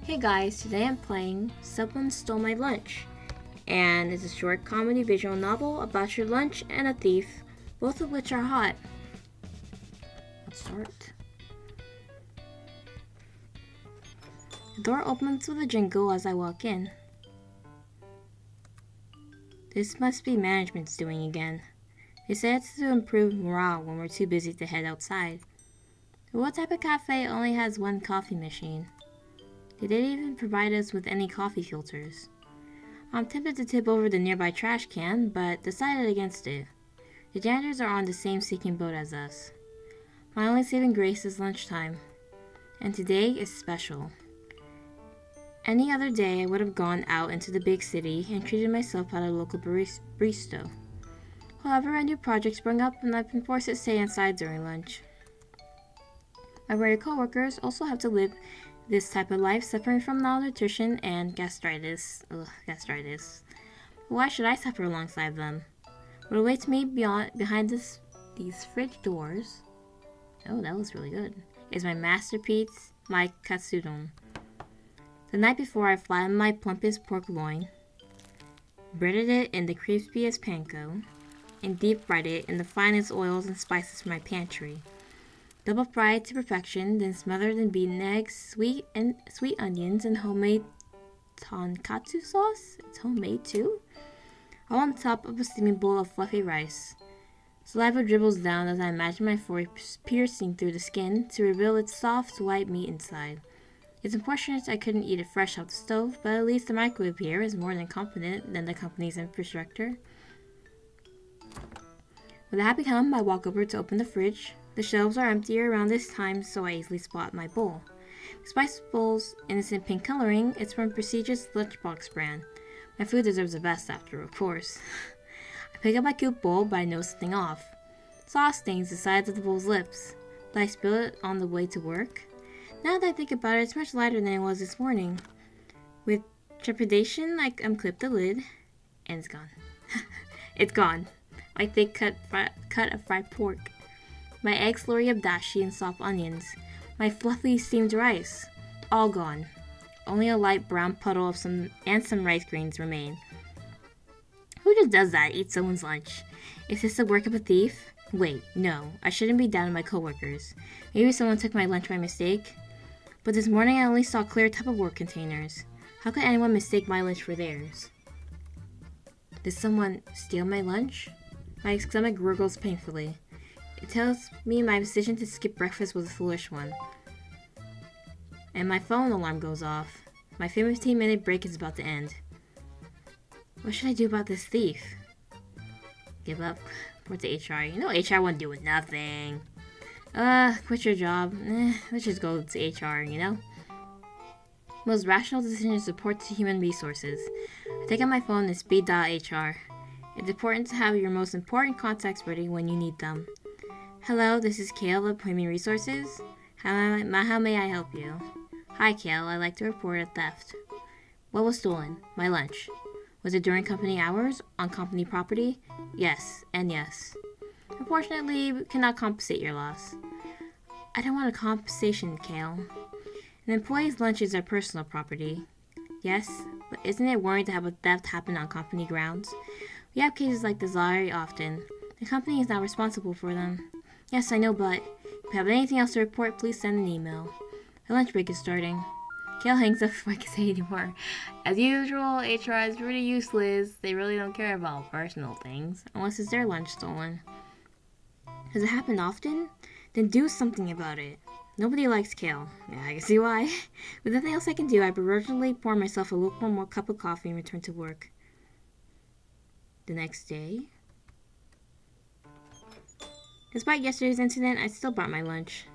Hey guys, today I'm playing Someone Stole My Lunch, and it's a short comedy visual novel about your lunch and a thief, both of which are hot. Let's start. The door opens with a jingle as I walk in. This must be management's doing again. They said it's to improve morale when we're too busy to head outside. But what type of cafe only has one coffee machine? They didn't even provide us with any coffee filters. I'm tempted to tip over the nearby trash can, but decided against it. The janitors are on the same sinking boat as us. My only saving grace is lunchtime, and today is special. Any other day I would have gone out into the big city and treated myself at a local bistro. However, a new project sprung up and I've been forced to stay inside during lunch. My worried co-workers also have to live this type of life, suffering from malnutrition and gastritis. Why should I suffer alongside them? What awaits me behind these fridge doors, oh, that was really good, is my masterpiece, my katsudon. The night before, I flattened my plumpest pork loin, breaded it in the crispiest panko, and deep fried it in the finest oils and spices from my pantry. Double fried to perfection, then smothered in beaten eggs, sweet onions, and homemade tonkatsu sauce. It's homemade too. All on top of a steaming bowl of fluffy rice. Saliva dribbles down as I imagine my fork piercing through the skin to reveal its soft white meat inside. It's unfortunate I couldn't eat it fresh off the stove, but at least the microwave here is more than competent than the company's infrastructure. With a happy hum, I walk over to open the fridge. The shelves are emptier around this time, so I easily spot my bowl. Despite the bowl's innocent pink coloring, it's from prestigious Lunchbox brand. My food deserves the best after, of course. I pick up my cute bowl, but I know something off. Sauce stains the sides of the bowl's lips. Did I spill it on the way to work? Now that I think about it, it's much lighter than it was this morning. With trepidation, I unclip the lid, and it's gone. It's gone. My thick cut of fried pork. My egg slurry of dashi and soft onions. My fluffy steamed rice. All gone. Only a light brown puddle of some rice grains remain. Who just does that? Eats someone's lunch? Is this the work of a thief? Wait, no. I shouldn't be down on my coworkers. Maybe someone took my lunch by mistake. But this morning I only saw clear Tupperware containers. How could anyone mistake my lunch for theirs? Did someone steal my lunch? My stomach gurgles painfully. It tells me my decision to skip breakfast was a foolish one. And my phone alarm goes off. My 15-minute break is about to end. What should I do about this thief? Give up. Report to HR. You know HR won't do with nothing. Quit your job. Let's just go to HR, you know? Most rational decision is report to human resources. I take out my phone and speed dial HR. It's important to have your most important contacts ready when you need them. Hello, this is Kale of Human Resources. How may I help you? Hi, Kale. I'd like to report a theft. What was stolen? My lunch. Was it during company hours? On company property? Yes, and yes. Unfortunately, we cannot compensate your loss. I don't want a compensation, Kale. An employee's lunch is their personal property. Yes, but isn't it worrying to have a theft happen on company grounds? We have cases like this very often. The company is not responsible for them. Yes, I know, but if you have anything else to report, please send an email. The lunch break is starting. Kale hangs up before I can say anymore. As usual, HR is pretty useless. They really don't care about personal things, unless it's their lunch stolen. Does it happen often? Then do something about it. Nobody likes Kale. Yeah, I can see why. With nothing else I can do, I begrudgingly pour myself a lukewarm cup of coffee and return to work. The next day. Despite yesterday's incident, I still brought my lunch.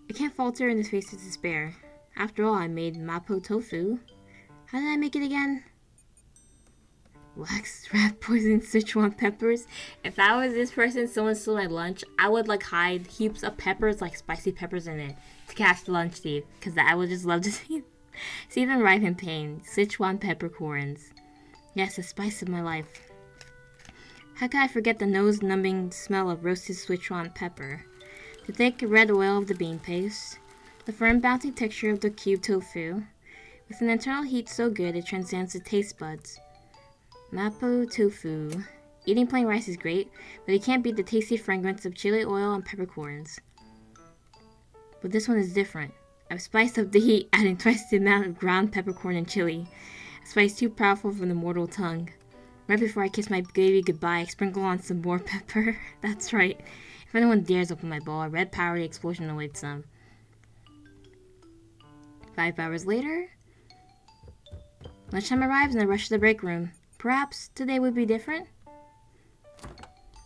I can't falter in the face of despair. After all, I made mapo tofu. How did I make it again? Wax, rat poison, Sichuan peppers. If I was this person, someone stole my lunch, I would hide heaps of peppers, spicy peppers in it, to catch the lunch thief. Because I would just love to see them writhe in pain. Sichuan peppercorns. Yes, the spice of my life. How could I forget the nose-numbing smell of roasted Sichuan pepper? The thick red oil of the bean paste, The firm, bouncing texture of the cube tofu, with an internal heat so good it transcends the taste buds. Mapo tofu. Eating plain rice is great, but it can't beat the tasty fragrance of chili oil and peppercorns. But this one is different. I've spiced up the heat, adding twice the amount of ground peppercorn and chili. A spice too powerful for the mortal tongue. Right before I kiss my baby goodbye, I sprinkle on some more pepper. That's right. If anyone dares open my bowl, a red-powered explosion awaits them. 5 hours later, lunchtime arrives and I rush to the break room. Perhaps today would be different?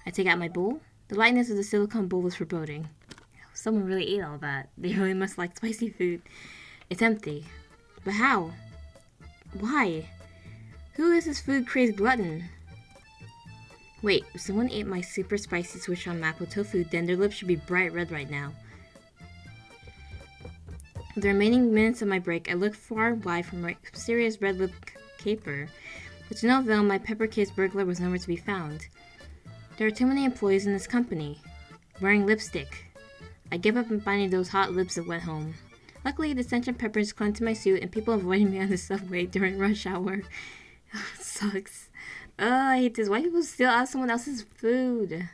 I take out my bowl. The lightness of the silicone bowl was foreboding. Someone really ate all that. They really must like spicy food. It's empty. But how? Why? Who is this food-crazed glutton? Wait, if someone ate my super spicy switch on mapo tofu, then their lips should be bright red right now. With the remaining minutes of my break, I look far and wide for my serious red-lip caper. But to no avail, my pepper-kissed burglar was nowhere to be found. There are too many employees in this company. Wearing lipstick. I give up on finding those hot lips that went home. Luckily, the stench of peppers clung to my suit and people avoided me on the subway during rush hour. Oh, it sucks. I hate this. Why do people steal out someone else's food?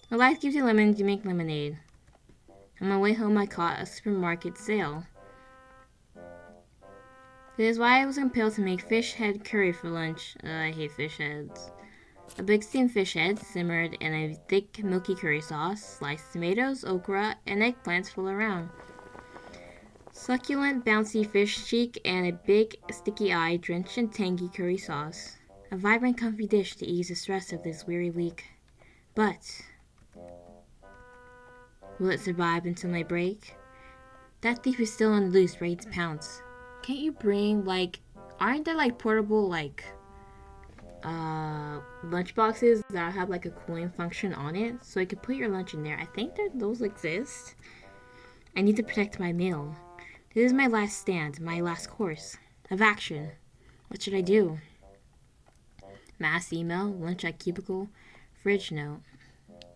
When life gives you lemons, you make lemonade. On my way home, I caught a supermarket sale. This is why I was compelled to make fish head curry for lunch. I hate fish heads. A big steamed fish head, simmered in a thick, milky curry sauce, sliced tomatoes, okra, and eggplants full around. Succulent, bouncy fish cheek, and a big, sticky eye drenched in tangy curry sauce. A vibrant, comfy dish to ease the stress of this weary week. But will it survive until my break? That thief is still on the loose, ready to pounce. Can't you bring, aren't there, portable, lunch boxes that have, a cooling function on it? So you could put your lunch in there. I think that those exist. I need to protect my meal. This is my last stand, my last course of action. What should I do? Mass email, lunch at cubicle, fridge note.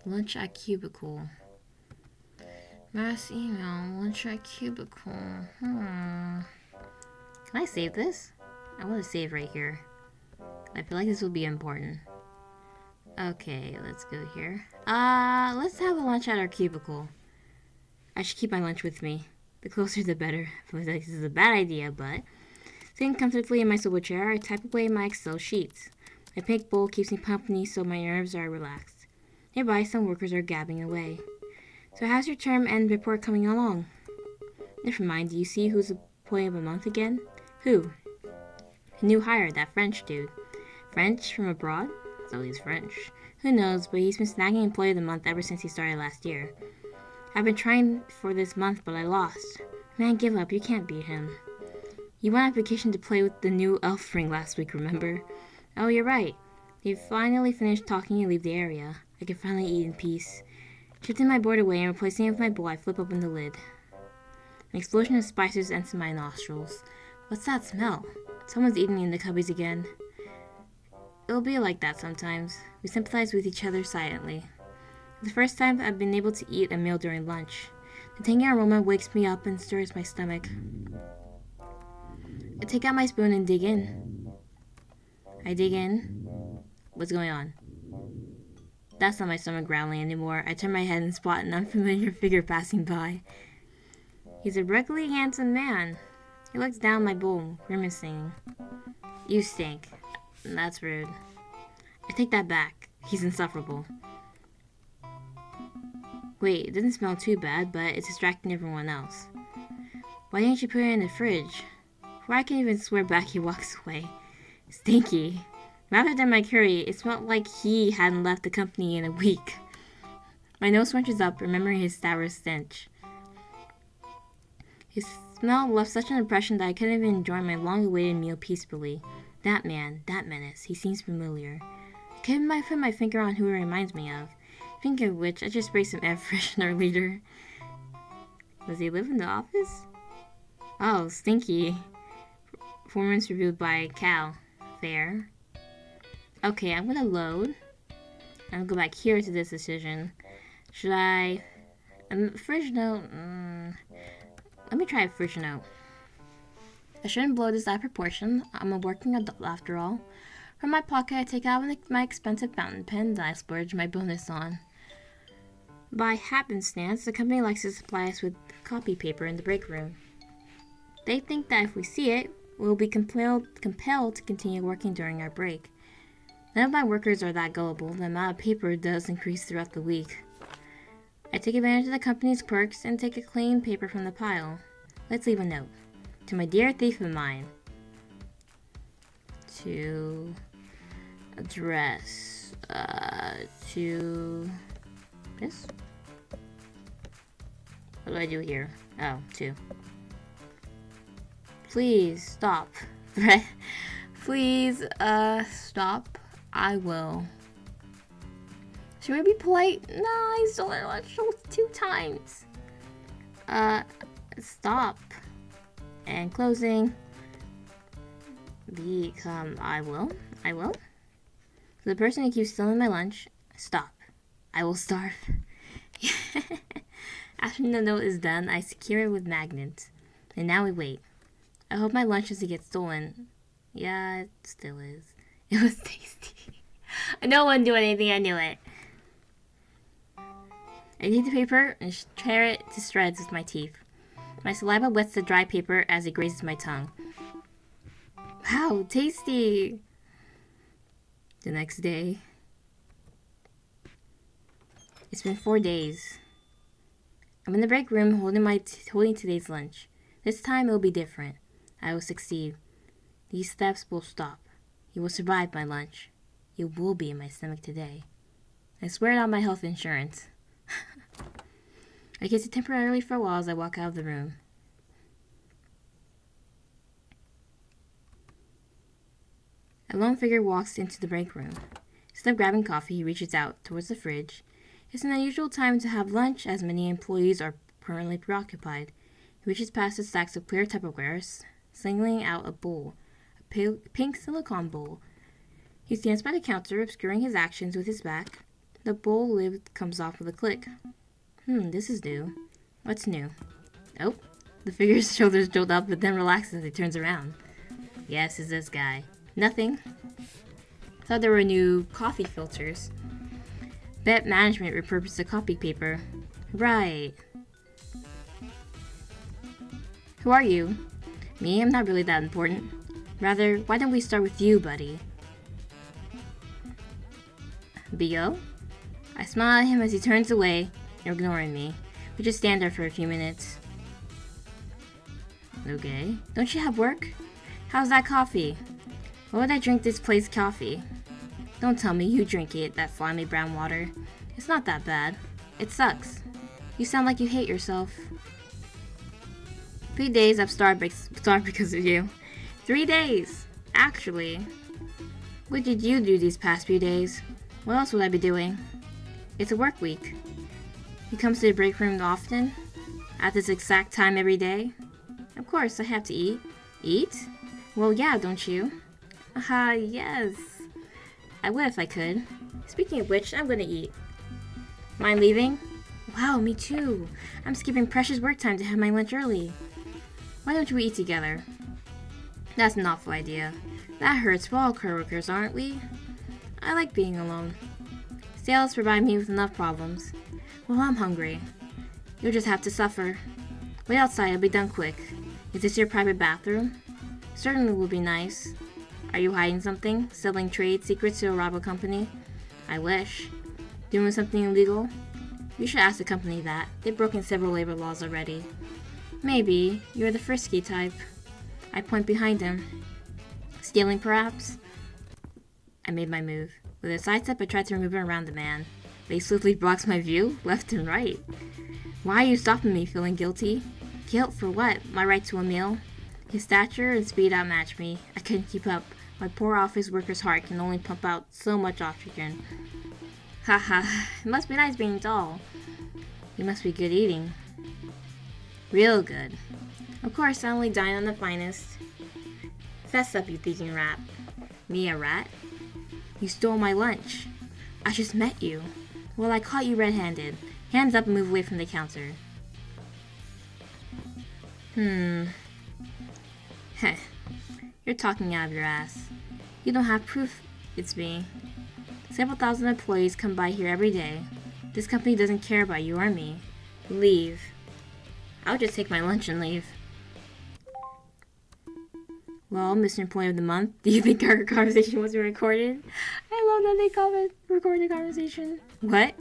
Lunch at cubicle. Mass email, lunch at cubicle. Can I save this? I want to save right here. I feel like this will be important. Okay, let's go here. Let's have a lunch at our cubicle. I should keep my lunch with me. The closer the better. I feel like this is a bad idea, but sitting comfortably in my swivel chair, I type away my Excel sheets. My pink bowl keeps me company, so my nerves are relaxed. Nearby, some workers are gabbing away. So how's your term end report coming along? Never mind, do you see who's employee of the month again? Who? A new hire, that French dude. French from abroad? So he's French. Who knows, but he's been snagging employee of the month ever since he started last year. I've been trying for this month, but I lost. Man, give up, you can't beat him. You went on vacation to play with the new elf ring last week, remember? Oh, you're right. They've finally finished talking and leave the area. I can finally eat in peace. Shifting my board away and replacing it with my bowl, I flip open the lid. An explosion of spices enters my nostrils. What's that smell? Someone's eating in the cubbies again. It'll be like that sometimes. We sympathize with each other silently. For the first time, I've been able to eat a meal during lunch. The tangy aroma wakes me up and stirs my stomach. I take out my spoon and dig in. I dig in. What's going on? That's not my stomach growling anymore. I turn my head and spot an unfamiliar figure passing by. He's a regularly handsome man. He looks down my bowl, grimacing. You stink. That's rude. I take that back. He's insufferable. Wait, it doesn't smell too bad, but it's distracting everyone else. Why didn't you put it in the fridge? Before I can even swear back, he walks away. Stinky. Rather than my curry, it smelled like he hadn't left the company in a week. My nose scrunches up, remembering his sour stench. His smell left such an impression that I couldn't even enjoy my long-awaited meal peacefully. That man, that menace, he seems familiar. I can't put my finger on who he reminds me of. Speaking of which, I just sprayed some air freshener later. Does he live in the office? Oh, stinky. Performance reviewed by Cal. Fair. Okay, I'm gonna load. I'm gonna go back here to this decision. Should I Fridge note. Let me try a fridge note. I shouldn't blow this out of proportion. I'm a working adult after all. From my pocket, I take out my expensive fountain pen that I splurge my bonus on. By happenstance, the company likes to supply us with copy paper in the break room. They think that if we see it, we'll be compelled to continue working during our break. None of my workers are that gullible. The amount of paper does increase throughout the week. I take advantage of the company's quirks and take a clean paper from the pile. Let's leave a note. To my dear thief of mine. To address. To this? What do I do here? Oh, to. Please stop. Please, stop. I will. Should we be polite? No, I stole their lunch 2 times. Stop. And closing. Become I will. The person who keeps stealing my lunch, stop. I will starve. After the note is done, I secure it with magnets. And now we wait. I hope my lunch doesn't get stolen. Yeah, it still is. It was tasty. No one do anything, I knew it. I take the paper and tear it to shreds with my teeth. My saliva wets the dry paper as it grazes my tongue. Wow, tasty! The next day. It's been 4 days. I'm in the break room holding today's lunch. This time it will be different. I will succeed. These thefts will stop. You will survive my lunch. You will be in my stomach today. I swear it on my health insurance. I kiss it temporarily for a while as I walk out of the room. A lone figure walks into the break room. Instead of grabbing coffee, he reaches out towards the fridge. It's an unusual time to have lunch as many employees are currently preoccupied. He reaches past the stacks of clear Tupperwares, singling out a bowl, a pink silicone bowl. He stands by the counter, obscuring his actions with his back. The bowl lid comes off with a click. This is new. What's new? Oh, the figure's shoulders jolt up, but then relaxes as he turns around. Yes, it's this guy. Nothing. Thought there were new coffee filters. Bet management repurposed the copy paper. Right. Who are you? Me? I'm not really that important. Rather, why don't we start with you, buddy? B.O.? I smile at him as he turns away, ignoring me. We just stand there for a few minutes. Okay. Don't you have work? How's that coffee? Why would I drink this place coffee? Don't tell me you drink it, that slimy brown water. It's not that bad. It sucks. You sound like you hate yourself. 3 days I've starved because of you. 3 days! Actually. What did you do these past few days? What else would I be doing? It's a work week. He comes to the break room often? At this exact time every day? Of course, I have to eat. Eat? Well, yeah, don't you? Yes. I would if I could. Speaking of which, I'm gonna eat. Mind leaving? Wow, me too. I'm skipping precious work time to have my lunch early. Why don't we eat together? That's an awful idea. That hurts. We're all co-workers, aren't we? I like being alone. Sales provide me with enough problems. Well, I'm hungry. You'll just have to suffer. Wait outside, I'll be done quick. Is this your private bathroom? Certainly will be nice. Are you hiding something? Selling trade secrets to a rival company? I wish. Doing something illegal? You should ask the company that. They've broken several labor laws already. Maybe. You're the frisky type. I point behind him. Stealing, perhaps? I made my move. With a sidestep, I tried to move around the man. But he swiftly blocks my view, left and right. Why are you stopping me, feeling guilty? Guilt for what? My right to a meal? His stature and speed outmatched me. I couldn't keep up. My poor office worker's heart can only pump out so much oxygen. Haha, it must be nice being tall. You must be good eating. Real good. Of course, I only dine on the finest. Fess up, you thieving rat. Me a rat? You stole my lunch. I just met you. Well, I caught you red-handed. Hands up and move away from the counter. Heh. You're talking out of your ass. You don't have proof it's me. Several thousand employees come by here every day. This company doesn't care about you or me. Leave. I'll just take my lunch and leave. Well, Mr. Employee of the Month, do you think our conversation was recorded? I love that they call it recorded conversation. What?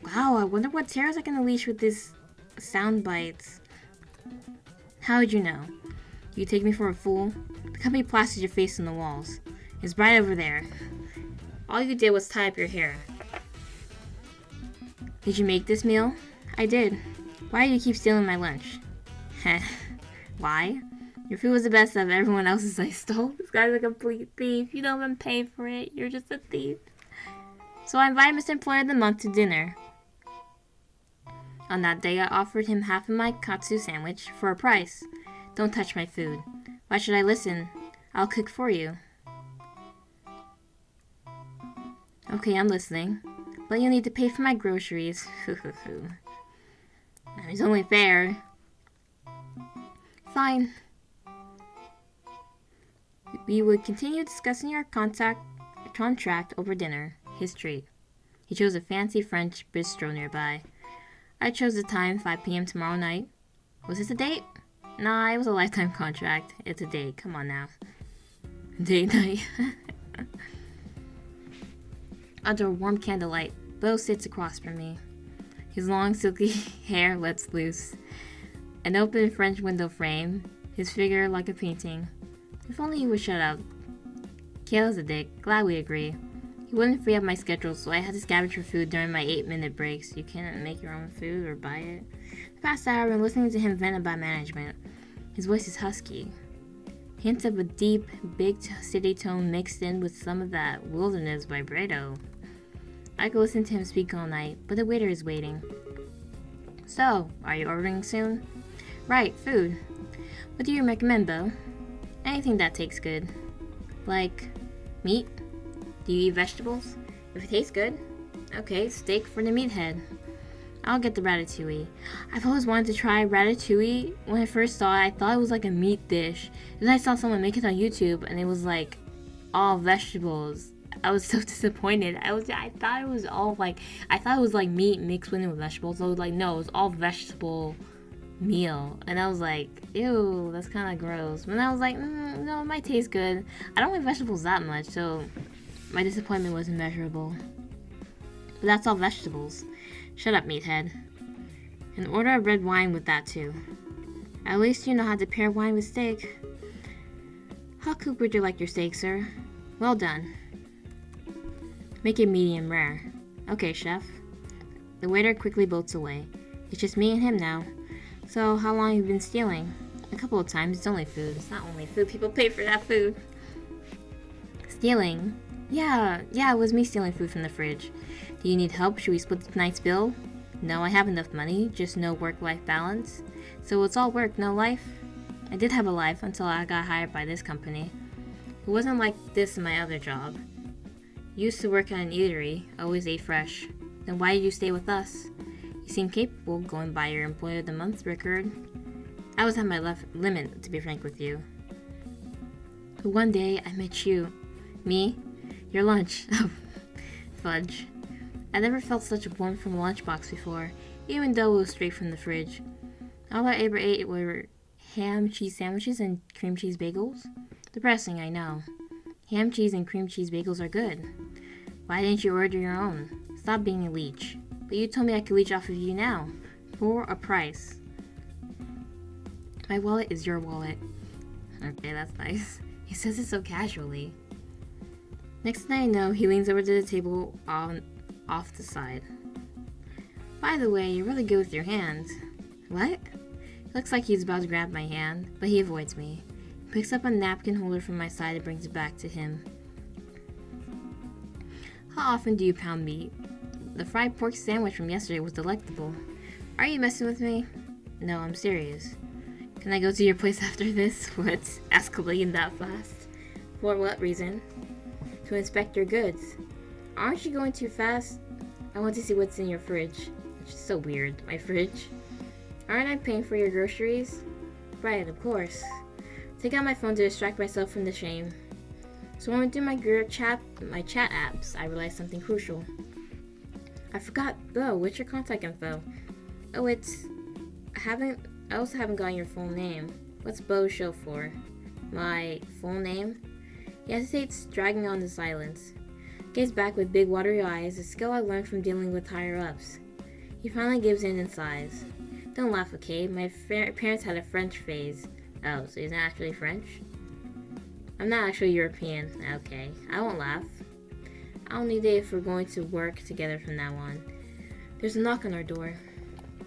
Wow, I wonder what terrors I can unleash with this sound bites. How would you know? You take me for a fool? The company plastered your face on the walls. It's right over there. All you did was tie up your hair. Did you make this meal? I did. Why do you keep stealing my lunch? Heh. Why? Your food was the best of everyone else's I stole. This guy's a complete thief. You don't even pay for it. You're just a thief. So I invited Mr. Employee of the Month to dinner. On that day, I offered him half of my katsu sandwich for a price. Don't touch my food. Why should I listen? I'll cook for you. Okay, I'm listening. But you'll need to pay for my groceries. It's only fair. Fine. We would continue discussing our contract over dinner. His treat. He chose a fancy French bistro nearby. I chose the time, 5 p.m. tomorrow night. Was this a date? Nah, it was a lifetime contract. It's a date. Come on now. Date night. Under warm candlelight, Bo sits across from me. His long, silky hair lets loose. An open French window frame, his figure like a painting. If only he would shut up. Kale's a dick. Glad we agree. He wouldn't free up my schedule, so I had to scavenge for food during my 8-minute breaks. You can't make your own food or buy it. The past hour, I've been listening to him vent about management. His voice is husky. Hints of a deep, big city tone mixed in with some of that wilderness vibrato. I could listen to him speak all night, but the waiter is waiting. So, are you ordering soon? Right, food. What do you recommend, Bo? Anything that tastes good. Like, meat? Do you eat vegetables? If it tastes good. Okay, steak for the meathead. I'll get the ratatouille. I've always wanted to try ratatouille. When I first saw it, I thought it was like a meat dish. Then I saw someone make it on YouTube, and it was like all vegetables. I was so disappointed. I thought it was like meat mixed with vegetables. I was like, no, it was all vegetable meal. And I was like, ew, that's kind of gross. But I was like, no, it might taste good. I don't like vegetables that much, so my disappointment was immeasurable. But that's all vegetables. Shut up, meathead. And order a red wine with that too. At least you know how to pair wine with steak. How cooked would you like your steak, sir? Well done. Make it medium rare. Okay, chef. The waiter quickly bolts away. It's just me and him now. So, how long have you been stealing? A couple of times. It's only food. It's not only food. People pay for that food. Stealing? Yeah, it was me stealing food from the fridge. Do you need help? Should we split tonight's bill? No, I have enough money. Just no work-life balance. So it's all work, no life? I did have a life until I got hired by this company. It wasn't like this in my other job. Used to work at an eatery, always ate fresh. Then why did you stay with us? You seem capable going by your Employee of the Month record. I was at my limit, to be frank with you. But one day, I met you. Me? Your lunch. Fudge. I never felt such warmth from a lunchbox before, even though it was straight from the fridge. All I ever ate were ham, cheese sandwiches, and cream cheese bagels. Depressing, I know. Ham, cheese, and cream cheese bagels are good. Why didn't you order your own? Stop being a leech. But you told me I could leech off of you now. For a price. My wallet is your wallet. Okay, that's nice. He says it so casually. Next thing I know, he leans over to the table off the side. By the way, you're really good with your hands. What? Looks like he's about to grab my hand, but he avoids me. He picks up a napkin holder from my side and brings it back to him. How often do you pound meat? The fried pork sandwich from yesterday was delectable. Are you messing with me? No, I'm serious. Can I go to your place after this? What? Escalating that fast? For what reason? To inspect your goods. Aren't you going too fast? I want to see what's in your fridge. So weird. My fridge. Aren't I paying for your groceries? Right, of course. Take out my phone to distract myself from the shame. So when I do my chat apps, I realize something crucial. I forgot. Oh, what's your contact info? Oh, I also haven't gotten your full name. What's Bo show for? My full name? He hesitates, dragging on the silence. Gazes back with big watery eyes, a skill I learned from dealing with higher-ups. He finally gives in and sighs. Don't laugh, okay? My parents had a French phase. Oh, so he's not actually French? I'm not actually European. Okay, I won't laugh. I'll need it if we're going to work together from now on. There's a knock on our door.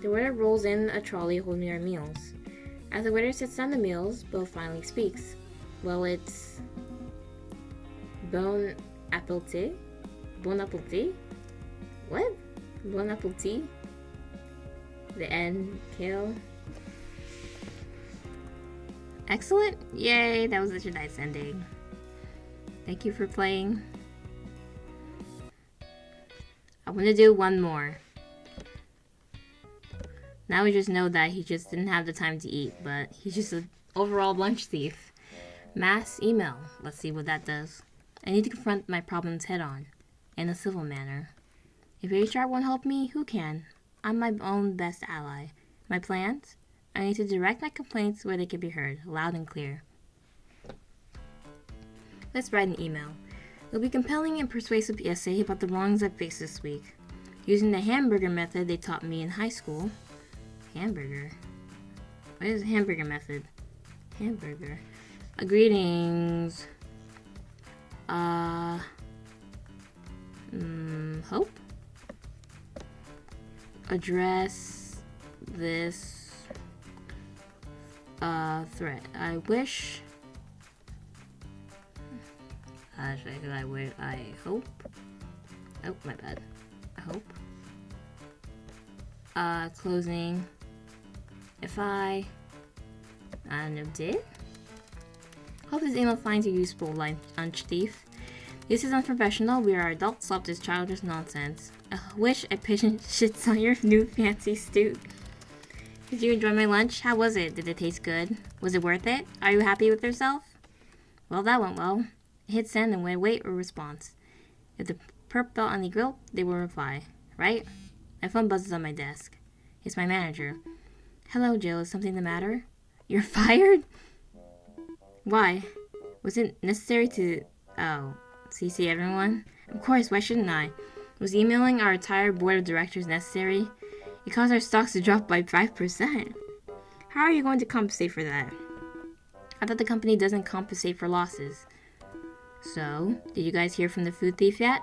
The waiter rolls in a trolley holding our meals. As the waiter sets down the meals, Bo finally speaks. Well, it's Bon appetit? Bon appetit? What? Bon appetit? The end kill. Excellent! Yay, that was such a nice ending. Thank you for playing. I want to do one more. Now we just know that he just didn't have the time to eat, but he's just an overall lunch thief. Mass email. Let's see what that does. I need to confront my problems head on, in a civil manner. If HR won't help me, who can? I'm my own best ally. My plans? I need to direct my complaints where they can be heard, loud and clear. Let's write an email. It'll be compelling and persuasive essay about the wrongs I faced this week. Using the hamburger method they taught me in high school. Hamburger? What is the hamburger method? Hamburger. Greetings. Hope? Address this threat. I wish. I hope. Oh, my bad. I hope. Closing. If I don't know, did? Hope this email finds you useful, lunch thief. This is unprofessional. We are adults. Stop this childish nonsense. I wish a pigeon shits on your new fancy stew. Did you enjoy my lunch? How was it? Did it taste good? Was it worth it? Are you happy with yourself? Well, that went well. Hit send and wait for a response. If the perp fell on the grill, they will reply. Right? My phone buzzes on my desk. It's my manager. Hello, Jill. Is something the matter? You're fired? Why? Was it necessary to... Oh, CC everyone? Of course, why shouldn't I? Was emailing our entire board of directors necessary? It caused our stocks to drop by 5%. How are you going to compensate for that? I thought the company doesn't compensate for losses. So, did you guys hear from the food thief yet?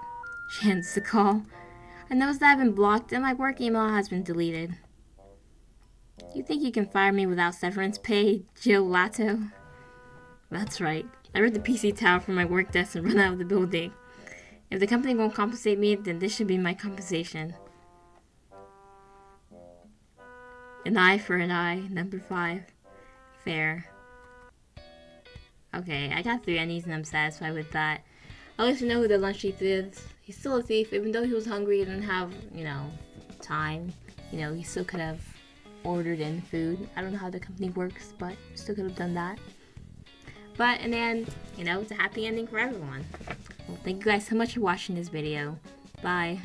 She ends the call. I noticed that I've been blocked and my work email has been deleted. You think you can fire me without severance pay, Jill Lato? That's right. I read the PC tower from my work desk and run out of the building. If the company won't compensate me, then this should be my compensation. An eye for an eye, number 5. Fair. Okay, I got 3 endings and I'm satisfied with that. I'll let you know who the lunch thief is. He's still a thief, even though he was hungry and didn't have, time. He still could have ordered in food. I don't know how the company works, but still could have done that. But in the end, it's a happy ending for everyone. Well, thank you guys so much for watching this video. Bye.